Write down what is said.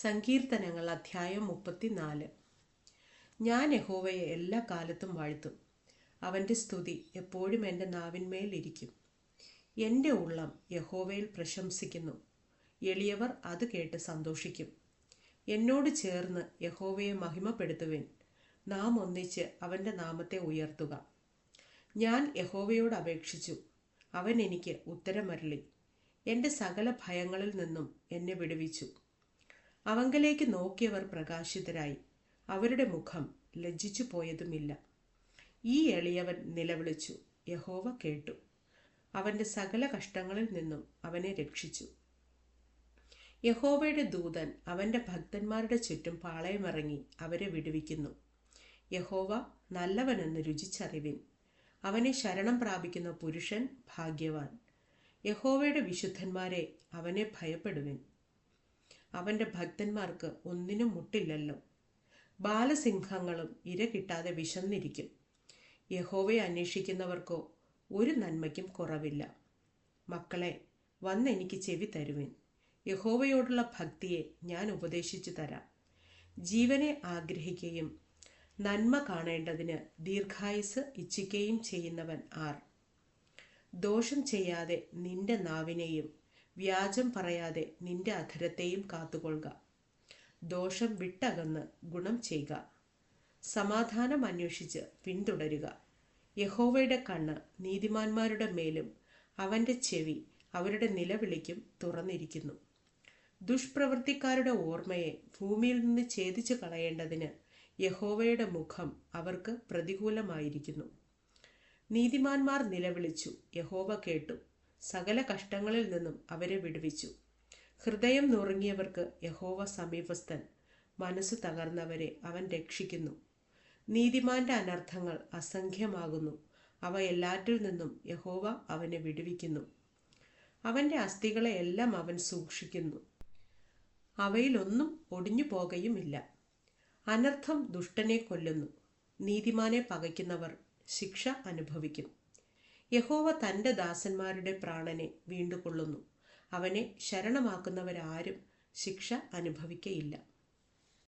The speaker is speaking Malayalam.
സങ്കീർത്തനങ്ങൾ അധ്യായം 34. ഞാൻ യഹോവയെ എല്ലാ കാലത്തും വാഴ്ത്തും. അവൻ്റെ സ്തുതി എപ്പോഴും എൻ്റെ നാവിന്മേൽ ഇരിക്കും. എൻ്റെ ഉള്ളം യഹോവയിൽ പ്രശംസിക്കുന്നു. എളിയവർ അത് കേട്ട് സന്തോഷിക്കും. എന്നോട് ചേർന്ന് യഹോവയെ മഹിമപ്പെടുത്തുവിൻ. നാം ഒന്നിച്ച് അവൻ്റെ നാമത്തെ ഉയർത്തുക. ഞാൻ യഹോവയോട് അപേക്ഷിച്ചു, അവൻ എനിക്ക് ഉത്തരമരുളി. എൻ്റെ സകല ഭയങ്ങളിൽ നിന്നും എന്നെ വിടുവിച്ചു. അവങ്കലേക്ക് നോക്കിയവർ പ്രകാശിതരായി, അവരുടെ മുഖം ലജ്ജിച്ചു പോയതുമില്ല. ഈ എളിയവൻ നിലവിളിച്ചു, യഹോവ കേട്ടു. അവൻ്റെ സകല കഷ്ടങ്ങളിൽ നിന്നും അവനെ രക്ഷിച്ചു. യഹോവയുടെ ദൂതൻ അവൻ്റെ ഭക്തന്മാരുടെ ചുറ്റും പാളയമിറങ്ങി അവരെ വിടുവിക്കുന്നു. യഹോവ നല്ലവനെന്ന് രുചിച്ചറിവിൻ. അവനെ ശരണം പ്രാപിക്കുന്ന പുരുഷൻ ഭാഗ്യവാൻ. യഹോവയുടെ വിശുദ്ധന്മാരെ, അവനെ ഭയപ്പെടുവിൻ. അവൻ്റെ ഭക്തന്മാർക്ക് ഒന്നിനും മുട്ടില്ലല്ലോ. ബാലസിംഹങ്ങളും ഇര കിട്ടാതെ വിശന്നിരിക്കും. യഹോവയെ അന്വേഷിക്കുന്നവർക്കോ ഒരു നന്മയ്ക്കും കുറവില്ല. മക്കളെ, വന്നെനിക്ക് ചെവി തരുവിൻ. യഹോവയോടുള്ള ഭക്തിയെ ഞാൻ ഉപദേശിച്ചു തരാം. ജീവനെ ആഗ്രഹിക്കുകയും നന്മ കാണേണ്ടതിന് ദീർഘായുസ് ഇച്ഛിക്കുകയും ചെയ്യുന്നവൻ ആർ? ദോഷം ചെയ്യാതെ നിന്റെ നാവിനെയും വ്യാജം പറയാതെ നിന്റെ അധരത്തെയും കാത്തുകൊള്ളുക. ദോഷം വിട്ടകന്ന് ഗുണം ചെയ്യുക. സമാധാനം അന്വേഷിച്ച് പിന്തുടരുക. യഹോവയുടെ കണ്ണ് നീതിമാന്മാരുടെ മേലും അവൻ്റെ ചെവി അവരുടെ നിലവിളിക്കും തുറന്നിരിക്കുന്നു. ദുഷ്പ്രവൃത്തിക്കാരുടെ ഓർമ്മയെ ഭൂമിയിൽ നിന്ന് ഛേദിച്ചു കളയേണ്ടതിന് യഹോവയുടെ മുഖം അവർക്ക് പ്രതികൂലമായിരിക്കുന്നു. നീതിമാന്മാർ നിലവിളിച്ചു, യഹോവ കേട്ടു. സകല കഷ്ടങ്ങളിൽ നിന്നും അവരെ വിടുവിച്ചു. ഹൃദയം നുറുങ്ങിയവർക്ക് യഹോവ സമീപസ്ഥൻ. മനസ്സു തകർന്നവരെ അവൻ രക്ഷിക്കുന്നു. നീതിമാന്റെ അനർത്ഥങ്ങൾ അസംഖ്യമാകുന്നു. അവ എല്ലാറ്റിൽ നിന്നും യഹോവ അവനെ വിടുവിക്കുന്നു. അവൻ്റെ അസ്ഥികളെ എല്ലാം അവൻ സൂക്ഷിക്കുന്നു. അവയിലൊന്നും ഒടിഞ്ഞു പോകുകയുമില്ല. അനർത്ഥം ദുഷ്ടനെ കൊല്ലുന്നു. നീതിമാനെ പകയ്ക്കുന്നവർ ശിക്ഷ അനുഭവിക്കും. യഹോവ തൻ്റെ ദാസന്മാരുടെ പ്രാണനെ വീണ്ടുകൊള്ളുന്നു. അവനെ ശരണമാക്കുന്നവരാരും ശിക്ഷ അനുഭവിക്കയില്ല.